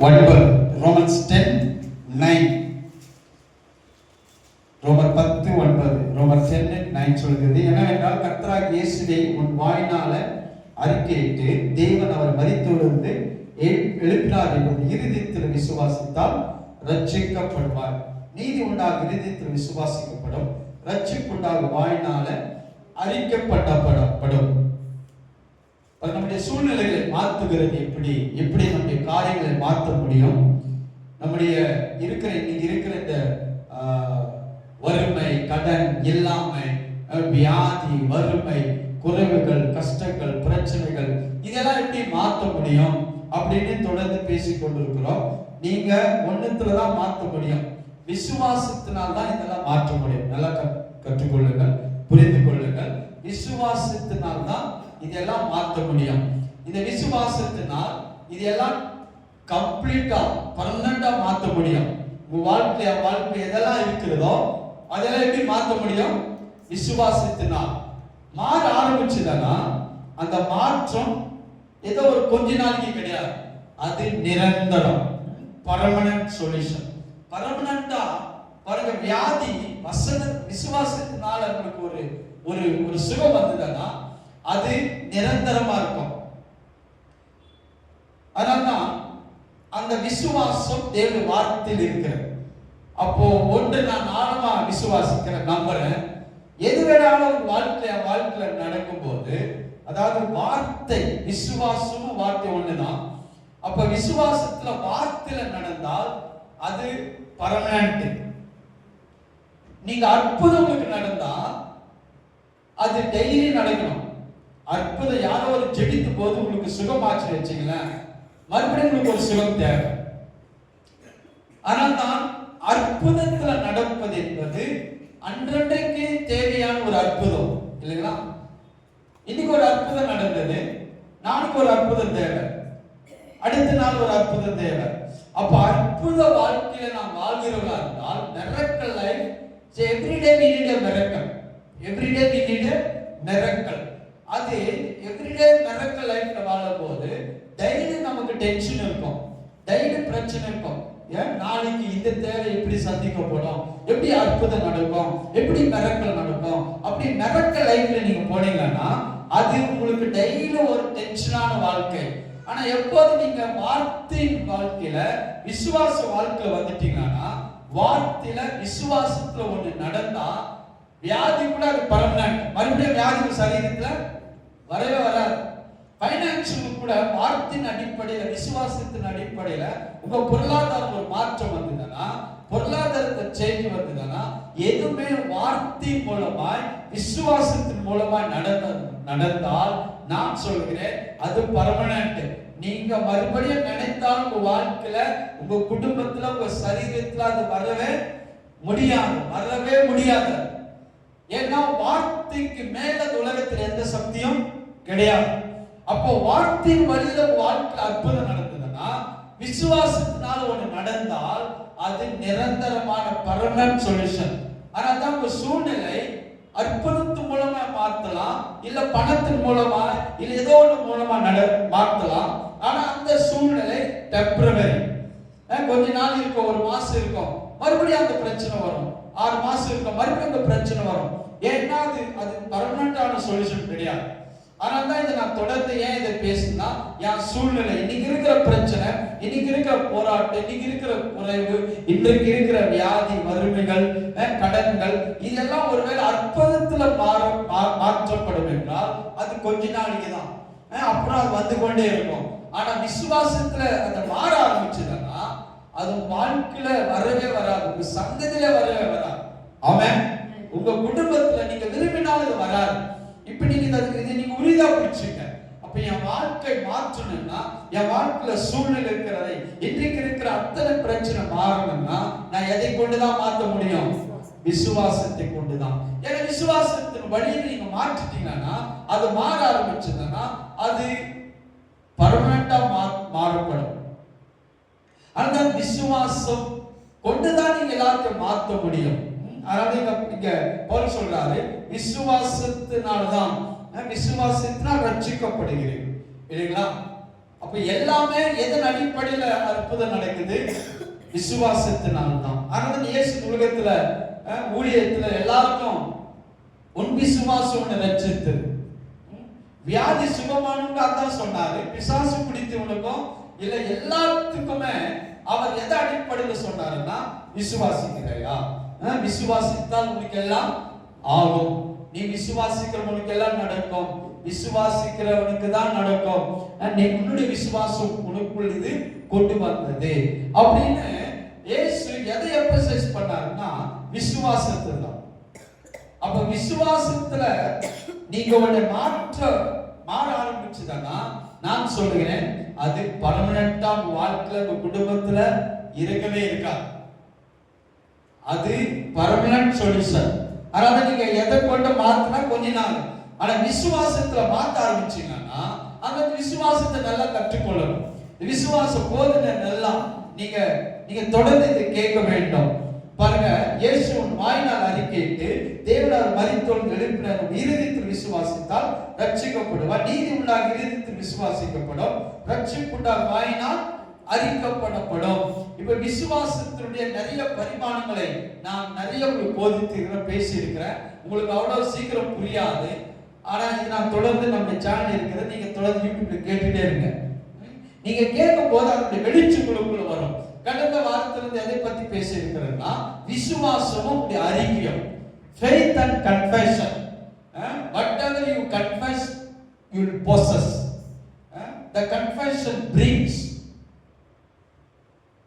9. Romans 10:9. ரோமர் 10:9. ரோமர் 10:9 சொல்கிறது, என்னவென்றால் கர்த்தராகிய இயேசுவை உன் வாயினால அறிக்கையிட்டு தேவன் அவர் மரித்தோரிலிருந்து எழுப்பினார் என்று இருதயத்தில் விசுவாசித்தால் ரட்சிக்கப்படுவார். நீதி உண்டாக இருதயத்தில் விசுவாசிக்கப்படும், ரட்சிப்புண்டாக வாயினால அறிக்கப்படப்படும். நம்முடைய சூழ்நிலைகளை மாற்றுகிறது எப்படி நம்முடைய காரியங்களை மாற்ற முடியும்? நம்முடைய இன்னைக்கு இருக்கிற இந்த வறுமை, கடன், இல்லாமை, வியாதி, வறுமை, குறைவுகள், கஷ்டங்கள், பிரச்சனைகள், இதெல்லாம் எப்படி மாற்ற முடியும் அப்படின்னு தொடர்ந்து பேசிக் கொண்டிருக்கிறோம். நீங்க ஒண்ணுத்துலதான் மாற்ற முடியும், விசுவாசத்தினால்தான் இதெல்லாம் மாற்ற முடியும். நல்லா கற்றுக்கொள்ளுங்கள், புரிந்து கொள்ளுங்கள். விசுவாசத்தினால்தான் இதெல்லாம் மாற்ற முடியும். இந்த விசுவாசத்தினால் இதெல்லாம் கம்ப்ளீட்டா பர்மனண்டா மாற்ற முடியும். உங்க வாழ்க்கை எதெல்லாம் இருக்கிறதோ அதெல்லாம் எப்படி மாற்ற முடியும்? விசுவாசத்தினால். மாற ஆரம்பிச்சதுன்னா அந்த மாற்றம் ஏதோ ஒரு கொஞ்ச நாளைக்கு கிடையாது, அது நிரந்தரம், பர்மனன்ட் சொல்யூஷன். பர்மனண்டா பாருங்க, வியாதி விசுவாசத்தினால உங்களுக்கு ஒரு சுகம் வந்ததுன்னா அது நிரந்தரமா இருக்கும். அதனால்தான் அந்த விசுவாசம் தேவனுடைய வார்த்தையில் இருக்கிறது. அப்போ ஒன்று நான் ஆழமா விசுவாசிக்கிறேன், நம்புறேன். எது வேணாலும் வாழ்க்கையில நடக்கும் போது, அதாவது வார்த்தை, விசுவாசமும் வார்த்தை ஒண்ணுதான். அப்ப விசுவாசத்துல வார்த்தையில நடந்தால் அது பர்மனன்ட். நீங்க அற்புதம் உங்களுக்கு நடந்தா அது டெய்லி நடக்கணும். அற்புதம் யாரோ ஒரு ஜெபித்த போது உங்களுக்கு சுகமாச்சு வச்சுங்களேன், மறுபடியும் உங்களுக்கு ஒரு சுகம் தேவை. ஆனால் தான் அற்புதத்துல நடப்பது என்பது அன்றன்றைக்கு தேவையான ஒரு அற்புதம் இல்லைங்களா? இன்னைக்கு ஒரு அற்புதம் நடந்தது, நாளைக்கு ஒரு அற்புதம் தேவை, அடுத்த நாள் ஒரு அற்புதம் தேவை. அப்ப அற்புத வாழ்க்கையில நாம் வாழ்கிறவர்களா இருந்தால் miracle life, every day we need a miracle, every day we need a miracle. அது எவ்ரிடே மிரக்கல் லைஃப்ல வாழும்போது டெய்லி நமக்கு டென்ஷன் இருக்கும், டெய்லி பிரச்சனை இருக்கும். ஏன் நாளைக்கு இந்த தேவை எப்படி சந்திக்கப்படும், எப்படி அற்புதம் நடக்கும், எப்படி மிரக்கல் நடக்கும். அப்படி மிரக்கல் லைஃப்ல நீங்க போனீங்கன்னா அது உங்களுக்கு டெய்லி ஒரு டென்ஷனான வாழ்க்கை. ஆனா எப்போது நீங்க வார்த்தையின் வாழ்க்கையில விசுவாச வாழ்க்கையில வந்துட்டீங்கன்னா, வார்த்தையில விசுவாசத்துல ஒன்று நடந்தா வியாதி கூட அது பர்மனன்ட். மறுபடியும் வியாதி சரீரத்துல வரவே வராது. பைனான்சியல் கூட வார்த்தையின் அடிப்படையில, விசுவாசத்தின் அடிப்படையில உங்க பொருளாதாரம் ஒரு மாற்றம் வந்ததுன்னா, பொருளாதாரத்தை சேஞ்ச் வந்ததுன்னா, எதுவுமே வார்த்தை மூலமாய் விசுவாசத்தின் மூலமாய் நடந்தால் நான் சொல்கிறேன் அது பர்மனன்ட். நீங்க மறுபடியும் நினைத்தால் உங்க வாழ்க்கையில, உங்க குடும்பத்துல, உங்க சரீரத்துல அது வரவே முடியாது. ஏன்னா வார்த்தைக்கு மேல உலகத்தில் எந்த சக்தியும் கிடையாது. அப்போ வார்த்தையின் வழியில வாழ்க்கையில் அற்புதம் நடந்ததுன்னா, விசுவாசத்தினால ஒண்ணு நடந்தால் அது நிரந்தரமான பர்மனன்ட் சொல்யூஷன். ஆனா தான் உங்க சூழ்நிலை அற்புதத்தின் மூலமா மாற்றலாம், இல்ல பணத்தின் மூலமா, இல்ல ஏதோ ஒன்று மூலமா மாற்றலாம். ஆனா அந்த சூழ்நிலை டெம்பரவரி. கொஞ்ச நாள் இருக்கும், ஒரு மாசம் இருக்கும், மறுபடியும் அந்த பிரச்சனை வரும். 6 மாசம் இருக்கும், மறுபடியும் அந்த பிரச்சனை வரும். ஏன்னா அது பர்மனண்டான சொல்யூஷன் கிடையாது. ஆனால் தான் இதை நான் தொடர்ந்து ஏன் இதை பேசுனா, என் சூழ்நிலை, இன்னைக்கு இருக்கிற பிரச்சனை, இன்னைக்கு இருக்கிற போராட்டம், இன்னைக்கு இருக்கிற குறைவு, இன்றைக்கு இருக்கிற வியாதி, வறுமைகள், கடன்கள், இதெல்லாம் ஒருவேளை அற்புதத்துல மாற்றப்படும் என்றால் அது கொஞ்ச நாளைக்கு தான், அப்புறம் அது வந்து கொண்டே இருக்கும். ஆனா விசுவாசத்துல அதை மாற ஆரம்பிச்சதுன்னா அது வாழ்க்கையில வரவே வராது, உங்க சந்ததியில வரவே வராது. ஆமென். உங்க குடும்பத்துல நீங்க விரும்பினாலும் இது வராது. இப்ப நீங்க இதை நீங்க உறுதியா பிடிச்சுங்க. அப்ப என் வாழ்க்கை மாற்றணும்னா, என் வாழ்க்கையில சூழ்நிலை இருக்கிறதை, இன்றைக்கு இருக்கிற அத்தனை பிரச்சனை மாறணும்னா நான் எதை கொண்டுதான் மாற்ற முடியும்? விசுவாசத்தை கொண்டுதான். ஏன்னா விசுவாசத்தின் வழியை நீங்க மாற்றிட்டீங்கன்னா, அது மாற ஆரம்பிச்சதுன்னா அது பர்மனண்டா மாறப்படும். அந்த விசுவாசம் கொண்டுதான் நீங்க எல்லாத்தையும் மாற்ற முடியும். அதனால இங்க பவுல் சொல்றாரு, விசுவாசத்தினால்தான், விசுவாசத்தினால் ரட்சிக்கப்படுகிறீர்கள் இல்லைங்களா? அப்ப எல்லாமே எதன் அடிப்படையில அற்புதம் நடக்குது? விசுவாசத்தினால் தான். அதனால இயேசு உலகத்துல ஊழியத்துல எல்லாருக்கும் உன் விசுவாசம் உன்னை ரட்சித்து, வியாதி சுகமானுங்க அதான் சொன்னாரு. பிசாசு பிடித்தவனுக்கும் இல்ல எல்லாத்துக்குமே அவர் எதை அடிப்படையில் சொன்னாருன்னா, விசுவாசிக்கிறையா? விசுவாசித்தால் உனக்கு எல்லாம் ஆகும். நீ விசுவாசிக்கிறவனுக்கு எல்லாம் நடக்கும். விசுவாசிக்கிறவனுக்கு தான் நடக்கும். நீ உன்னுடைய விசுவாசம் உனக்குள் இது கொண்டு வந்தது அப்படின்னு இயேசு எதை எம்பசைஸ் பண்ணாருன்னா, விசுவாசத்தை தான். அப்ப விசுவாசத்துல நீங்க உடைய மாற ஆரம்பிச்சுதானா, நான் சொல்லுகிறேன் அது பர்மனண்டா வாழ்க்கையில உங்க குடும்பத்துல இருக்கவே இருக்காது. அது பர்மனன்ட் சொல்யூஷன். அதாவது நீங்க எதை கொண்டு மாத்தினா கொஞ்ச நாள், ஆனா விசுவாசத்துல மாத்த ஆரம்பிச்சீங்கன்னா அந்த விசுவாசத்தை நல்லா கற்றுக்கொள்ளணும். விசுவாச போதனை நல்லா நீங்க தொடர்ந்து இதை கேட்க வேண்டும். பாருங்க, இயேசுவின் வாயினால் அறிக்கையிட்டு தேவனால் மரித்தோர் எழுப்பினார், இருதயத்தில் விசுவாசித்தால் ரட்சிக்கப்படுவார். நீதி உண்டாக இருதயத்தில் விசுவாசிக்கப்படும், ரட்சிப்புண்டாக வாயினால் அறிக்கப்படப்படும். இப்ப விசுவாசத்தினுடைய நிறைய பரிமாணங்களை நான் நிறைய உங்களுக்கு போதித்து பேசி இருக்கிறேன். உங்களுக்கு அவ்வளவு சீக்கிரம் புரியாது. ஆனா இது நான் தொடர்ந்து நம்ம சேனல் இருக்கிறது, நீங்க தொடர்ந்து யூடியூப்ல கேட்டுட்டே இருங்க. நீங்க கேட்கும் போது அதனுடைய வெளிச்சங்களுக்குள்ள வரும். கடந்த வாரத்திலிருந்து எதை பத்தி பேசி இருக்கிறேன்னா, விசுவாசமும் அறிக்கையும், faith and confession. Whatever you confess you will possess. The confession brings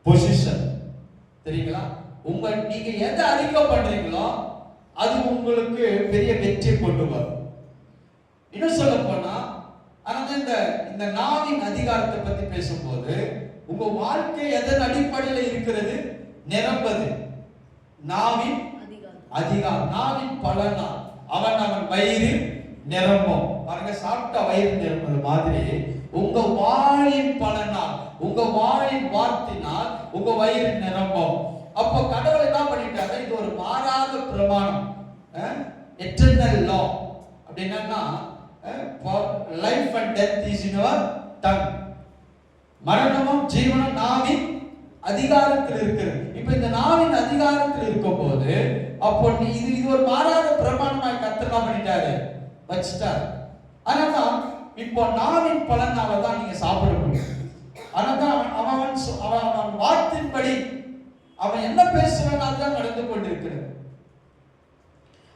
position. தெரியுங்களா? நீங்க எதை அறிக்கை பண்றீங்களோ அது உங்களுக்கு பெரிய வெற்றியை கொண்டு வரும். இன்னும் சொல்ல போனா, இந்த நாவின் அதிகாரத்தை பத்தி பேசும்போது, உங்க வாழ்க்கை எதன் அடிப்படையில் இருக்கிறது? நிரம்பது நாவின் அதிகாரம். நாவின் பலனா அவன் வயிறு நிரம்பும். பாருங்க, சாப்பிட்ட வயிறு நிரம்புது மாதிரி உங்க வாயின் பலனால், உங்க வாயின் வார்த்தையினால் உங்க வயிறு நிரம்பும். அப்போ கடவுள் என்ன பண்ணிட்டாரு? இது ஒரு மாறாத பிரமாணம், எட்டர்னல் லா. அப்படின்னா life and death is in your tongue. மரணமும் ஜீவனும் நாவின் அதிகாரத்தில் இருக்கிறது. இப்ப இந்த நாவின் அதிகாரத்தில் இருக்கும் போது, அப்போ இது ஒரு மாறாத பிரமாணமாய் கர்த்தர் பண்ணிட்டாரு, வச்சிட்டாரு. அதனால்தான் இப்போ நாவின் பலனால தான் நீங்க சாப்பிட முடியும். அதனால்தான் அவன் வார்த்தையின்படி அவன் என்ன பேசுறான் அதுதான் நடந்து கொண்டிருக்கிறது.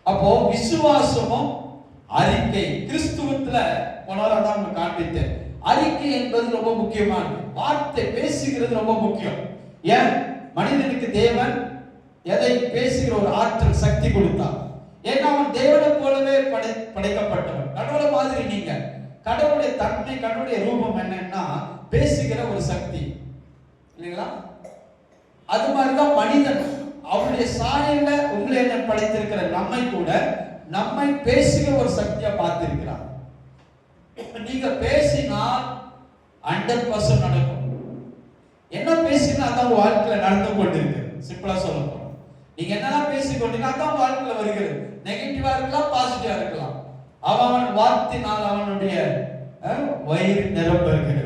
அப்போ விசுவாசமும் அறிக்கை கிறிஸ்துவத்துல போனதான் காண்பித்தேன். அறிக்கை என்பது ரொம்ப முக்கியமானது. வார்த்தை பேசுகிறது ரொம்ப முக்கியம். ஏன்? மனிதனுக்கு தேவன் எதை பேசுகிற ஒரு ஆற்றல் சக்தி கொடுத்தான். ஏன்னா அவன் தேவனை போலவே படைக்கப்பட்டவன். கடவுளை மாதிரி நீங்க. கடவுளுடைய தன்மை, கடவுளுடைய ரூபம் என்னன்னா பேசுகிற ஒரு சக்தி, இல்லைங்களா? அது மாதிரிதான் மனிதன் அவருடைய சாயல்ல உங்களை என்ன படைத்திருக்கிற நம்மை கூட நம்மை பேசுகிற ஒரு சக்தியா பார்த்திருக்கிறார். நீங்க பேசினால் 100% நடக்கும். என்ன பேசினா அதான் வாழ்க்கையில நடந்து கொண்டிருக்கு. சிம்பிளா சொல்லணும், நீங்க என்னதான் பேசிக்கொண்டீங்கன்னா அதான் வாழ்க்கையில வருகிறது. நெகட்டிவா இருக்கலாம், பாசிட்டிவா இருக்கலாம். அவன் வார்த்தையினால் அவனுடைய வயிறு நிரம்புகிறது.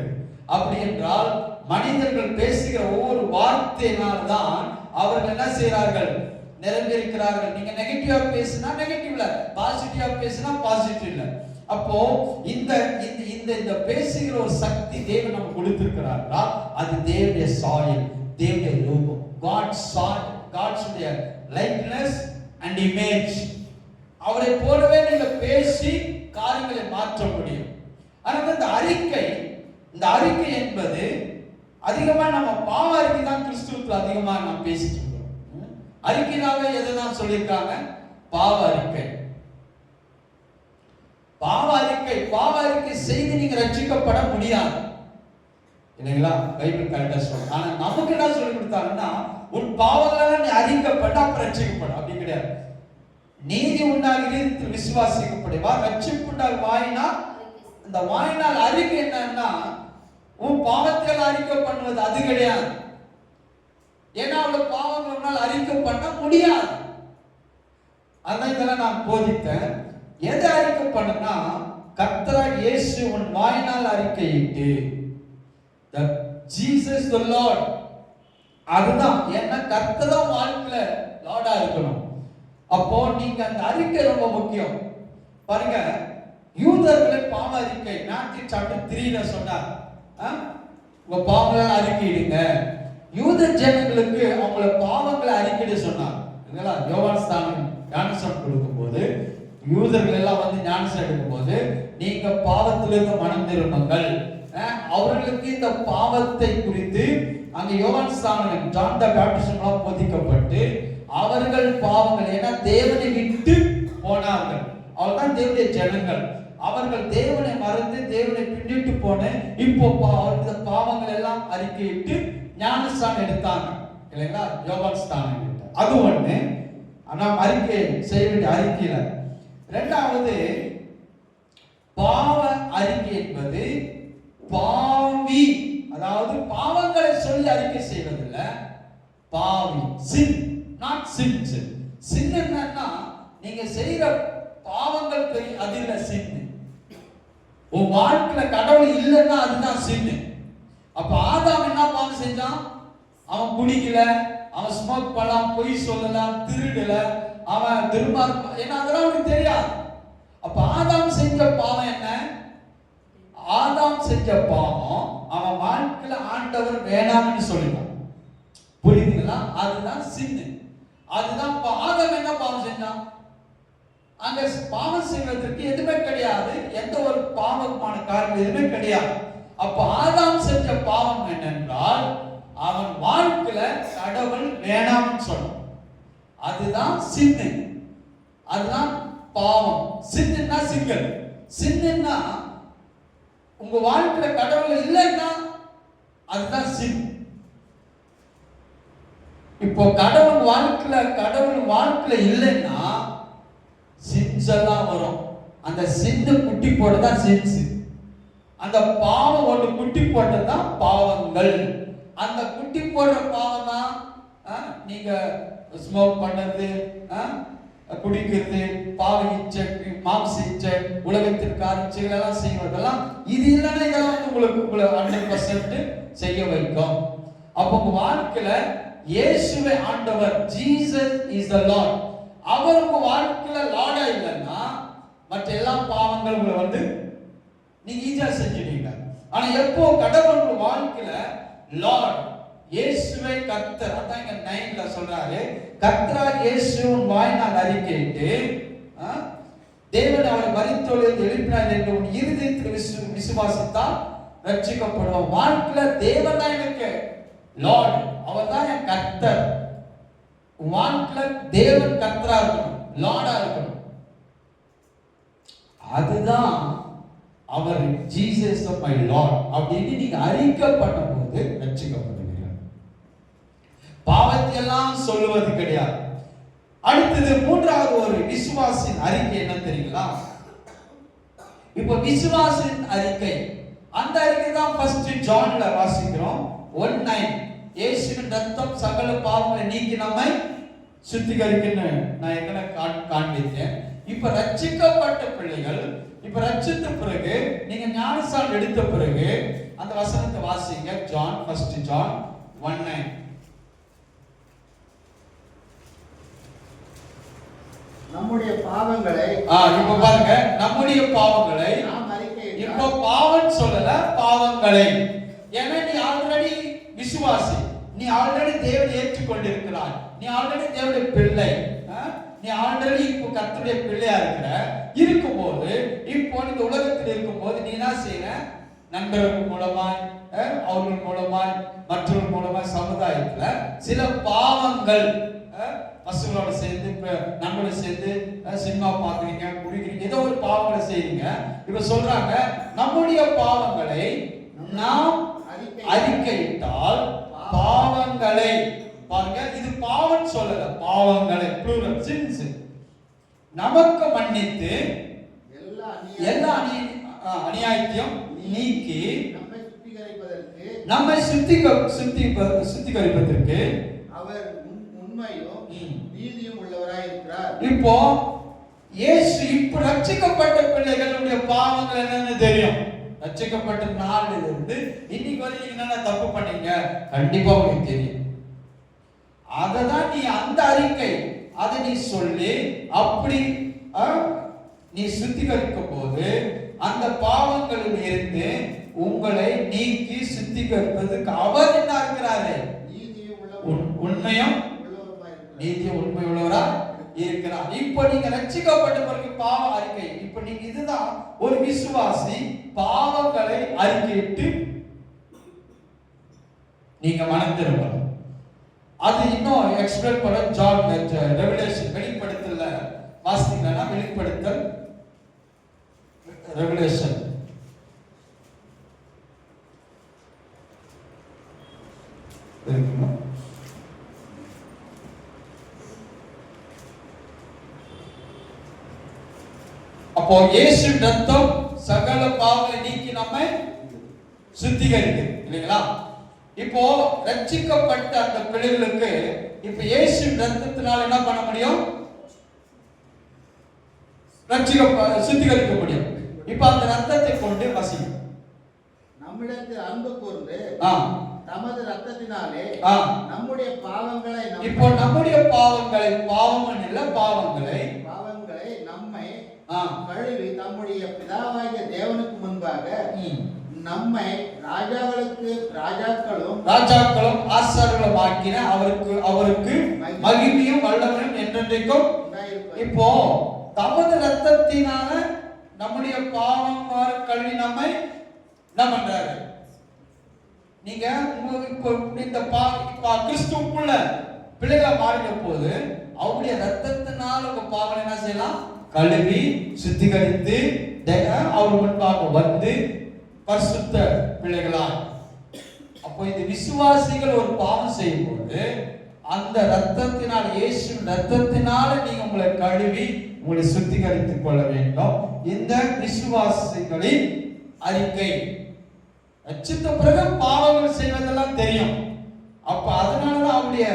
அப்படி என்றால் மனிதர்கள் பேசுகிற ஒவ்வொரு வார்த்தையினால் தான் அவர்கள் என்ன செய்கிறார்கள்? நிரம்பியிருக்கிறார்கள். நீங்க நெகட்டிவா பேசினா நெகட்டிவ்ல, பாசிட்டிவா பேசினா பாசிட்டிவ்ல. அப்போ இந்த பேசுகிற ஒரு சக்தி தேவன் நமக்கு கொடுத்திருக்கிறாரா? அது தேவனுடைய சாயல், தேவனுடைய ரூபம், காட்ஸ் சாயல், காட்ஸ் லைக்னஸ் அண்ட் இமேஜ். அவரை போலவே நீங்க பேசி காரியங்களை மாற்ற முடியும். ஆனால் இந்த அறிக்கை என்பது அதிகமா நம்ம பாவ அறிக்கை தான் கிறிஸ்துவத்தில் அதிகமா நாம் பேசிட்டு இருக்கோம். அறிக்கையினாவே எதுதான் சொல்லியிருக்காங்க? பாவ அறிக்கை. பாவ அறிக்கை செய்து நீங்க ரட்சிக்கப்பட முடியாது, இல்லைங்களா? பைபிள் கரெக்டா சொல்லுங்க. ஆனா நமக்கு என்ன சொல்லி கொடுத்தாங்கன்னா, உன் பாவங்களை நீ அறிக்கப்பட்ட அப்புறம் ரட்சிக்கப்படும். அப்படி கிடையாது. நீதி உண்டாகி விசுவாசிக்கப்படுவார், ரட்சிப்புண்டால் வாயினால். இந்த வாயினால் அறிக்கை என்னன்னா, உன் பாவத்தில் அறிக்கை பண்ணுவது அது கிடையாது. ஏன்னா அவளோட பாவங்களால் அறிக்கை பண்ண முடியாது. அதான் இதெல்லாம் நான் போதித்தேன். எதை அறிக்கை பண்ணனா, கர்த்தராகிய இயேசு உன் வாயினால் அறிக்கையிட்டு the Jesus the Lord. அதுதான் என்ன கர்த்தர் தான் வாழ்க்கையில லார்டா இருக்கணும். அப்போ நீங்க அந்த அறிக்கை ரொம்ப முக்கியம். பாருங்க, யூதர்களை பாவ அறிக்கை மேத்யூ சாப்டர் 3ல சொன்னார், உங்க பாவங்களை அறிக்கையிடுங்க. யூத ஜனங்களுக்கு அவங்கள பாவங்களை அறிக்கையிட சொன்னார். இல்லைங்களா? யோவான் ஸ்நானம் ஞானஸ்நானம் கொடுக்கும்போது யூதர்கள் எல்லாம் வந்து ஞானஸ்நானம் எடுக்கும்போது நீங்க பாவத்திலிருந்து மனம் திரும்புங்கள். அவர்களுக்கு இந்த பாவத்தை குறித்து அங்க யோவான் ஸ்நானம் ஜான் தி பேப்டிஸ்ட் மூலம் போதிக்கப்பட்டு அவர்கள் பாவங்கள், ஏன்னா தேவனை விட்டு போனார்கள், அவர்தான் தேவனுடைய ஜனங்கள், அவர்கள் தேவனை மறந்து தேவனை பின்னிட்டு போன இப்போ அவர்கள் பாவங்கள் எல்லாம் அறிக்கையிட்டு ஞானஸ்நானம் எடுத்தாங்க. இல்லைங்களா? யோவான் ஸ்நானம். அது ஒண்ணு நாம் அறிக்கை செய்ய வேண்டிய அறிக்கையில. இரண்டாவது, பாவ அறிக்கை என்பது பாவி, அதாவது பாவங்களை சொல்லி அறிக்கை செய்வதில்ல, பாவி, சின், நாட் சின். சின் என்னன்னா நீங்க செய்யற பாவங்கள் பெரிய, அது இல்ல சின். உன் வாழ்க்கையில கடவுள் இல்லைன்னா அதுதான் சின். அப்ப ஆதாம் என்ன பாவம் செஞ்சான்? அவன் குடிக்கல, அவன் ஸ்மோக் பண்ணலாம், பொய் சொல்லலாம், திருடல, அவன் துர்மார்க்க, ஏன்னா அதெல்லாம் அவனுக்கு தெரியாது. அப்ப ஆதாம் செஞ்ச பாவம் என்ன? ஆதாம் செஞ்ச பாவம் அவன் வாழ்க்கையில ஆண்டவர் வேணாம்னு சொல்லிட்டான். புரியுதுங்களா? அதுதான் சின்னு. அதுதான் ஆதாம் என்ன பாவம் செஞ்சான்? அங்க பாவம் செய்வதற்கு எதுவுமே கிடையாது, எந்த ஒரு பாவமான காரணம் எதுவுமே கிடையாது. அப்ப ஆதாம் செஞ்ச பாவம் என்னென்றால் அவன் வாழ்க்கையில கடவுள் வேணாம்னு சொன்னான். அதுதான் சின்னு, அதுதான் பாவம். சின்னுன்னா சிங்கல். சின்னுன்னா உங்க வாழ்க்கையில கடவுள் இல்லைன்னா அதுதான் சின். இப்போ கடவுள் வாழ்க்கையில இல்லைன்னா சின்ஸ் எல்லாம் வரும். அந்த சின்னு குட்டி போட்டதான் சின்ஸ். அந்த பாவம் ஒன்று குட்டி போட்டதான் பாவங்கள். அந்த குட்டி போடுற பாவம் தான் நீங்க ஸ்மோக் பண்றது, குடிக்கிறது, பாவ இச்சை, மாம்ச இச்சை, உலகத்திற்கான இச்சைகள் எல்லாம் செய்வதெல்லாம். இது இல்லைன்னா இதெல்லாம் உங்களுக்கு 100% செய்ய வைக்கும். அப்போ உங்க வாழ்க்கையில இயேசுவே ஆண்டவர், ஜீசஸ் இஸ் தி லார்ட், அவர் உங்க வாழ்க்கையில லார்டா இல்லைன்னா மற்ற எல்லா பாவங்கள் உங்களை வந்து நீங்க ஈஸியா செஞ்சுட்டீங்க. ஆனா எப்போ கடவுள் உங்க வாழ்க்கையில லார்ட், இயேசுவே கர்த்தர், அதான் இங்க 9ல சொல்றாரு, கர்த்தராகிய இயேசுவின் வாயினால் அறிக்கையிட்டு தேவன் அவரை மரித்தோரிலிருந்து எழுப்பினார் என்று உன் இருதயத்தில் விசுவாசித்தால் ரட்சிக்கப்படுவான். வாழ்க்கையில தேவன் தான் எனக்கு லார்ட், அவர் தான் என் கர்த்தர். வாழ்க்கையில தேவன் கர்த்தரா இருக்கணும், லார்டா இருக்கணும். அதுதான் அவர் ஜீசஸ் மை லார்ட் அப்படின்னு நீங்க அறிக்கை பண்ணும்போது ரட்சிக்கப்படுவீர்கள். பாவத்தை எல்லாம் சொல்லுவது கிடையாது. அடுத்தது மூன்றாவது ஒரு விசுவாசின் அறிக்கை என்ன தெரியுங்களா? இப்ப விசுவாசின் அறிக்கை, அந்த அறிக்கை தான் ஃபர்ஸ்ட் ஜான்ல வாசிக்கிறோம் 1:9. இயேசுவின் ரத்தம் சகல பாவங்களை நீக்கி நம்மை சுத்திகரிக்குன்னு நான் எங்கன காண்பித்தேன். இப்ப ரட்சிக்கப்பட்ட பிள்ளைகள், இப்ப ரட்சித்த பிறகு நீங்க ஞானஸ்நானம் எடுத்த பிறகு அந்த வசனத்தை வாசிங்க. John, first John 1:9. நம்முடைய பாவங்களை, இப்ப பாருங்க, நம்முடைய பாவங்களை, இப்ப பாவம் சொல்லல, பாவங்களை. ஏன்னா நீ ஆல்ரெடி விசுவாசி, நீ ஆல்ரெடி தேவனை ஏற்றுக்கொண்டிருக்கிறாய், நீ ஆல்ரெடி தேவனுடைய பிள்ளை, நீ ஆல்ரெடி இப்போ கர்த்தருடைய பிள்ளையா இருக்கும்போது, இப்போ இந்த உலகத்தில் இருக்கும்போது நீ என்ன செய்யற? நண்பர்கள் மூலமாய், அவர்கள் மூலமாய், மற்றவர்கள் மூலமாய் சமுதாயத்துல சில பாவங்கள், பசங்களோட சேர்ந்து, நண்பர்களோட சேர்ந்து சினிமா பாக்குறீங்க, குடிக்கிறீங்க, ஏதோ ஒரு பாவங்களை செய்றீங்க. இப்ப சொல்றாங்க, நம்முடைய பாவங்களை நாம் அறிக்கையிட்டால் பாவங்களை, பாருங்க, இது பாவம் சொல்லல, பாவங்களை ப்ளூரல், சின்ஸ், நமக்கு மன்னித்து எல்லா அநியாயத்தையும் நீக்கி நம்மை சுத்திகரிப்பதற்கு அவர் உண்மையும் நீதியும் உள்ளவராய் இருக்கிறார். இப்போ இயேசு, இப்ப ரட்சிக்கப்பட்ட பிள்ளைகளுடைய பாவங்கள் என்னன்னு தெரியும். ரட்சிக்கப்பட்ட நாள்ல இருந்து இன்னைக்கு வரைக்கும் நீங்க என்ன தப்பு பண்ணீங்க கண்டிப்பா உங்களுக்கு தெரியும். அததான் நீ அந்த அறிக்கை அதை நீ சொல்லி அப்படி நீ சுத்திகரிக்கும் போது அந்த பாவங்களில் இருந்து உங்களை நீக்கி சுத்திகரிப்பதற்கு அவர் என்ன இருக்கிறாரு? உண்மையும் நீதியும் உண்மை உள்ளவரா இருக்கிறார். இப்ப நீங்க ரட்சிக்கப்பட்ட பிறகு பாவ அறிக்கை, இப்ப நீங்க இதுதான் ஒரு விசுவாசி பாவங்களை அறிக்கையிட்டு நீங்க மனம் திரும்பணும். அது இன்னும் எக்ஸ்பிளைன் பண்ண ஜான் ரெவலேஷன் வெளிப்படுத்தல வாசித்தீங்கன்னா வெளிப்படுத்தல் ரெவலேஷன் இருக்குமா? அப்போ இயேசு ரத்தம் சகல பாவங்களை நீக்கி நம்மை சுத்திகரிக்குது இல்லைங்களா? இப்போ ரட்சிக்கப்பட்ட அந்த பிள்ளைகளுக்கு இப்ப இயேசு ரத்தத்தினால என்ன பண்ண முடியும்? சுத்திகரிக்க முடியும். இப்ப அந்த ரத்தத்தை கொண்டு வசிக்கும் நம்மிடத்தில் அன்பு கூர்ந்து நமது ரத்தத்தினாலே நம்முடைய பாவங்களை இப்போ நம்முடைய பாவங்களை பாவங்களை நம்மை கழுவி தம்முடைய பிதாவாகிய தேவனுக்கு முன்பாக நம்மை ராஜாக்களும் ஆசாரியர்களும் ஆக்கின அவருக்கு மகிமையும் வல்லமையும் என்றென்றைக்கும். இப்போ தமது ரத்தத்தினால நம்முடைய பாவங்களை கழுவி நம்மை என்ன பண்றாரு? நீங்க இப்போ இந்த கிறிஸ்துவுக்குள்ள பிள்ளைகளை மாறின போது அவருடைய ரத்தத்தினால் உங்க பாவனை என்ன செய்யலாம்? கழுவி சுத்திகரித்து அவர் முன்பாக வந்து பரிசுத்த பிள்ளைகளாய். அப்போ இந்த விசுவாசிகள் ஒரு பாவம் செய்யும் போது அந்த ரத்தத்தினால், இயேசு ரத்தத்தினால நீங்க உங்களை கழுவி உங்களை சுத்திகரித்துக் கொள்ள வேண்டும். இந்த விசுவாசிகளின் அறிக்கை. ரட்சித்த பிறகு பாவங்கள் செய்வதெல்லாம் தெரியும். அப்ப அதனாலதான் அவருடைய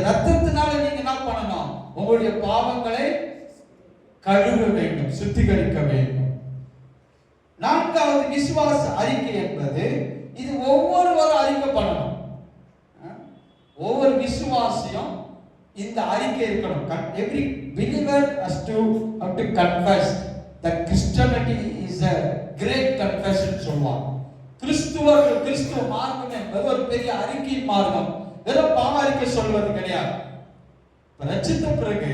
ரத்தத்தினால நீங்க என்ன பண்ணணும்? உங்களுடைய பாவங்களை கழுவ வேண்டும், சுத்திகரிக்க வேண்டும். நான்காவது விசுவாச அறிக்கை என்பது இது ஒவ்வொருவரும் அறிக்கை பண்ணணும். ஒவ்வொரு விசுவாசியும் இந்த அறிக்கை இருக்கணும். Every believer has to confess that Christianity is a great confession சொல்வாங்க. கிறிஸ்துவ மார்க்கம் என்பது ஒரு பெரிய அறிக்கை மார்க்கம். வெறும் பாவ அறிக்கை சொல்வது கிடையாது. ரட்சித்த பிறகு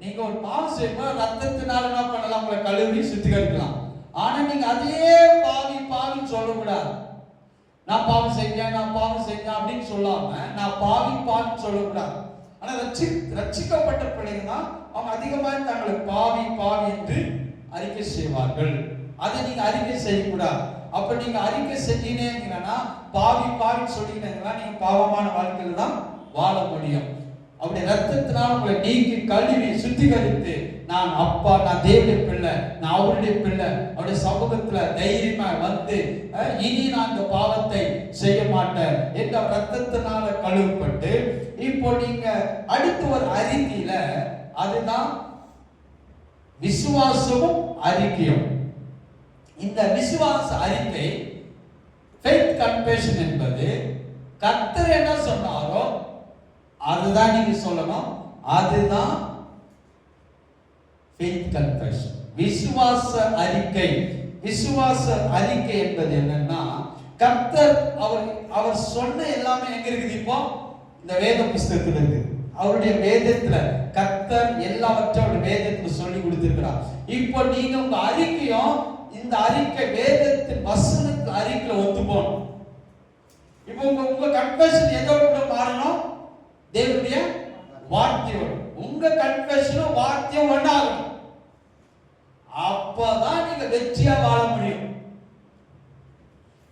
நீங்க ஒரு பாவம் செய்யும்போது ரத்தத்தினால என்ன பண்ணலாம்? உங்களை கழுவி சுத்திகரிக்கலாம். ஆனா நீங்க அதே பாவின்னு சொல்லக்கூடாது. நான் பாவம் செஞ்சேன் அப்படின்னு சொல்லாம நான் பாவின்னு சொல்லக்கூடாது. ஆனா ரட்சிக்கப்பட்ட பிள்ளைங்க தான் அவங்க அதிகமாக தங்களை பாவி என்று அறிக்கை செய்வார்கள். அதை நீங்க அறிக்கை செய்யக்கூடாது. அப்ப நீங்க அறிக்கை செஞ்சீங்கன்னா பாவின்னு சொல்லிங்கன்னா நீங்க பாவமான வாழ்க்கையில தான் வாழ முடியும். அவருடைய ரத்தத்தினால் உங்களை நீக்கி கழுவி சுத்திகரித்து நான் தேவனுடைய பிள்ளை, நான் அவருடைய பிள்ளை, அவருடைய சமூகத்துல தைரியமா வந்து இனி நான் இந்த பாவத்தை செய்ய மாட்டேன் என்ற ரத்தத்தினால கழுவப்பட்டு இப்போ நீங்க அடுத்த ஒரு அறிக்கையில அதுதான் விசுவாசமும் அறிக்கையும். இந்த விசுவாச அறிக்கை ஃபெய்த் கன்ஃபெஷன் என்பது கர்த்தர் என்ன சொன்னாரோ அதுதான் நீங்க சொல்லணும். அதுதான் faith confession. விசுவாச அறிக்கை. விசுவாச அறிக்கை என்பது என்னன்னா கர்த்தர் அவர் சொன்ன எல்லாமே எங்க இருக்குது? இப்போ இந்த வேத புத்தகத்துல இருக்கு. அவருடைய வேதத்துல கர்த்தர் எல்லாவற்றையும் வேதத்துல சொல்லி கொடுத்திருக்கிறார். இப்போ நீங்க உங்க அறிக்கையும் இந்த அறிக்கை வேதத்தின் வசனத்தின் அறிக்கையில ஒத்து போகணும். இப்போ உங்க கன்ஃபெஷன் எதோட கூட மாறணும்? தேவனுடைய வார்த்தையோடு. உங்க கன்ஃபெஷனும் வார்த்தையும் ஒன்றாகணும். அப்பதான் நீங்க வெற்றியா வாழ முடியும்.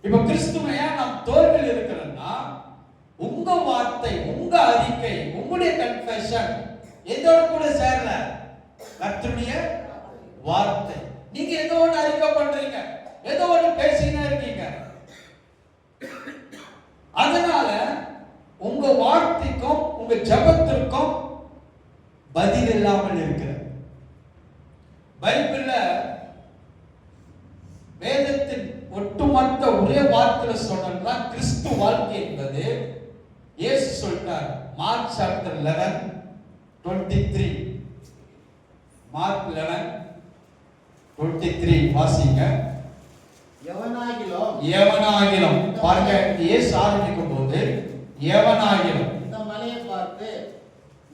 இப்ப கிறிஸ்துவையா நாம் தோல்வியில் இருக்கிறோம்னா உங்க வார்த்தை, உங்க அறிக்கை, உங்களுடைய கன்ஃபெஷன் எதோட கூட சேரல? கர்த்தருடைய வார்த்தை. நீங்க ஏதோ ஒன்று அறிக்கை பண்றீங்க, ஏதோ ஒன்று பேசிக்கிட்டே இருக்கீங்க. அதனால உங்க வார்த்தைக்கும் உங்க ஜெபத்திற்கும் பதில் இல்லாமல் இருக்கிறது. பைபிள்ல வேதத்தின் ஒரு இயேசு சொல்லிட்டார். Mark chapter 11:23. மார்க் 11:23 வாசிங்க. எவனாகிலும் பாருங்க, இயேசு ஆரம்பிக்கும் போது எவனாகிலும் இந்த மலையை பார்த்து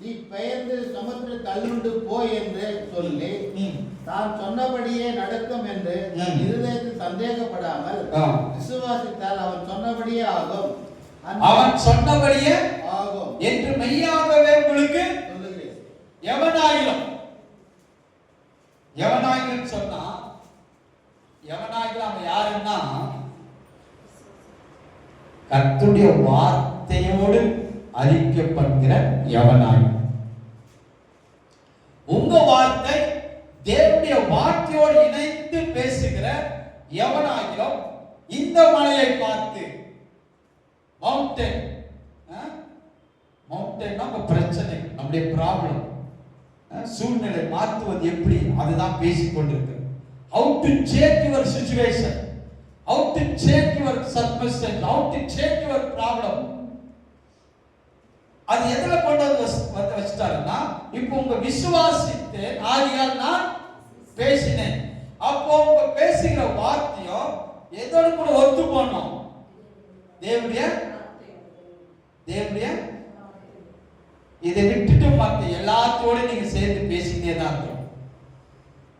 நீ பெயர்ந்து சமுத்திர தள்ளுண்டு போய் என்று சொல்லி தான் சொன்னபடியே நடக்கும் என்று இருதயத்தில் சந்தேகப்படாமல் விசுவாசித்தால் அவன் சொன்னபடியே ஆகும். அவன் சொன்னபடியே ஆகும் என்று மெய்யாகவே உங்களுக்கு சொல்லுகிறேன். எவனாகிலும் சொன்னா, எவனாகிலும் அவன் யாருன்னா கர்த்தருடைய வார்த்தையோடு அறிக்கப்படுகிற எவனாகிலும். உங்க வார்த்தை தேவனுடைய வார்த்தையோடு இணைந்து பேசுகிற எவனாகிலும் இந்த மலையை பார்த்து, மவுண்டன் நம்ம பிரச்சனை, நம்முடைய ப்ராப்ளம், சூழ்நிலை மாற்றுவது எப்படி, அதுதான் பேசிக் கொண்டிருக்கு. How to change your situation, how to change your circumstance, how to change your problem. அது எதுல கொண்டு வந்து வச்சிட்டாருன்னா, இப்போ உங்க விசுவாசித்து ஆதியால் நான் பேசினேன். அப்போ உங்க பேசுகிற வார்த்தையும் எதோடு கூட ஒத்து போனோம்? தேவனுடைய இதை விட்டுட்டு மற்ற எல்லாத்தோட நீங்க சேர்ந்து பேசிட்டே தான் இருக்கணும்.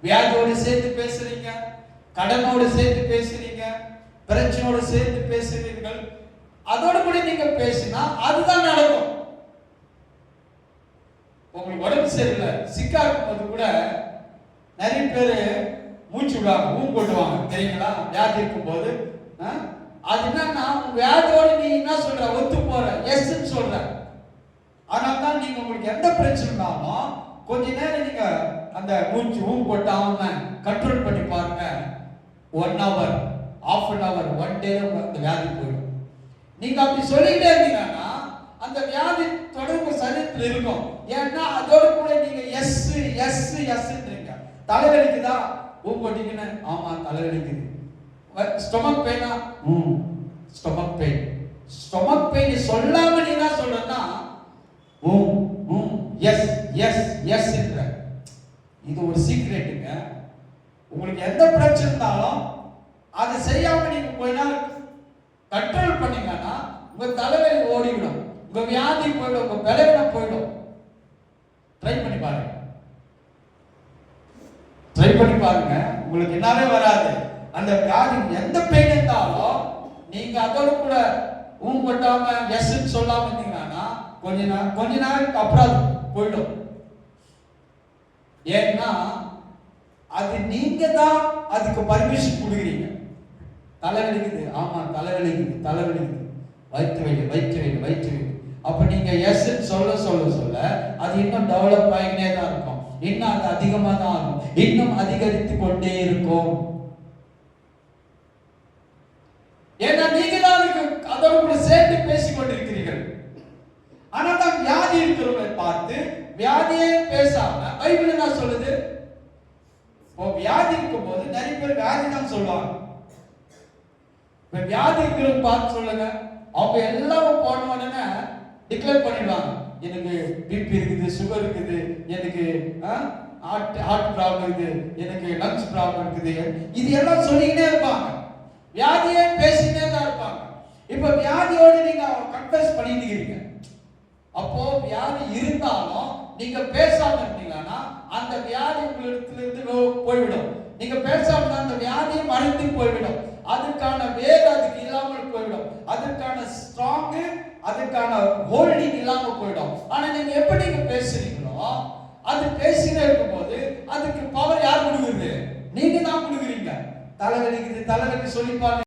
வியாதியோடு சேர்த்து பேசுறீங்க, கடனோடு சேர்த்து பேசுறீங்க, பிரச்சனையோடு சேர்த்து பேசுறீர்கள். அதோட கூட நீங்க பேசினா அதுதான் நடக்கும். உங்களுக்கு உடம்பு சரியில்லை, சிக்கா இருக்கும்போது கூட நிறைய பேர் மூச்சு விடுவாங்க, கொட்டுவாங்க, தெரியுங்களா? வியாதி இருக்கும் போது அது என்னன்னா, வியாதியோட நீ என்ன சொல்ற, ஒத்து போற, எஸ்ன்னு சொல்ற. அதனால தான் நீங்க உங்களுக்கு எந்த பிரச்சனைனாலும் கொஞ்ச நேரம் நீங்க அந்த மூச்சு கொட்டாம கண்ட்ரோல் பண்ணி பாருங்க. 1 hour, half an hour, 1 day அந்த வியாதி போயிடும். நீங்க அப்படி சொல்லிட்டே இருந்தீங்கன்னா அந்த வியாதி தொடர்ந்து சரீரத்தில் இருக்கும். ஏன்னா அதோட கூட நீங்க எஸ் எஸ்ன்றீங்க. தலைவலிக்குதா, கொட்டிக்கின்னு, ஆமா தலைவலிக்குது. ஸ்டொமக் பெயினா, ஸ்டொமக் பெயின். ஸ்டொமக் பெயின் சொல்லாம நீ என்ன சொல்றன்னா எஸ் என்ற. இது ஒரு சீக்ரெட்டுங்க. உங்களுக்கு எந்த பிரச்சனை இருந்தாலும் அதை செய்யாம நீங்க கொஞ்ச நாள் கண்ட்ரோல் பண்ணீங்கன்னா உங்க தலைவலி ஓடிவிடும், உங்க வியாதி போயிடும், உங்க பலவீனம் போயிடும். ட்ரை பண்ணி பாருங்க, உங்களுக்கு என்னவே வராது. அந்த வியாதி எந்த பெயின் இருந்தாலும் நீங்க அதோட கூட கொட்டாம எஸ் சொல்லாம இருந்தீங்கன்னா கொஞ்ச நாளுக்கு அப்புறம் போயிடும். ஏன்னா அது நீங்க தான் அதுக்கு பர்மிஷன் கொடுக்குறீங்க. தலைவலிக்குது, ஆமா தலைவலிக்குது, வயிற்று வைத்து. அப்ப நீங்க எஸ் சொல்ல அது இன்னும் டெவலப் ஆகினே தான் இருக்கும். இன்னும் அது அதிகமா தான் ஆகும், இன்னும் அதிகரித்து கொண்டே இருக்கும். ஏன்னா நீங்க தான் அதோட கூட சேர்த்து பேசிக் கொண்டிருக்கிறீர்கள். ஆனா தான் வியாதி இருக்கிறவங்களை பார்த்து வியாதியே பேசாம பைபிள் என்ன சொல்லுது? வியாதி இருக்கும் போது நிறைய பேர் வியாதி தான் சொல்லுவாங்க. இப்ப வியாதி இருக்கிறவங்க பார்த்து சொல்லுங்க, அவங்க எல்லாம் போன உடனே டிக்ளேர் பண்ணிடுவாங்க, எனக்கு பிபி இருக்குது, சுகர் இருக்குது, எனக்கு ஹார்ட் ப்ராப்ளம் இருக்குது, எனக்கு லங்ஸ் ப்ராப்ளம் இருக்குது, இது எல்லாம் சொல்லிக்கிட்டே இருப்பாங்க. வியாதியே பேசிட்டே தான் இருப்பாங்க. இப்ப வியாதியோடு நீங்க கன்ஃபஸ் பண்ணிட்டு இருக்கீங்க. அப்போ வியாதி இருந்தாலும் நீங்க பேசாம இருந்தீங்கன்னா அந்த வியாதி உங்களிடத்திலிருந்து போய்விடும். நீங்க பேசாம அந்த வியாதியை மறைந்து போய்விடும். அதுக்கான வேர் அதுக்கு இல்லாமல் போய்விடும். அதுக்கான ஸ்ட்ராங், அதுக்கான ஹோல்டிங் இல்லாம போய்டும். ஆனா நீங்க எப்படி நீங்க பேசுறீங்களோ அது பேசிட்டே இருக்கும்போது அதுக்கு பவர் யார் கொடுக்குறது? நீங்க தான் கொடுக்குறீங்க. தலைவலிக்குது சொல்லிப்பாங்க.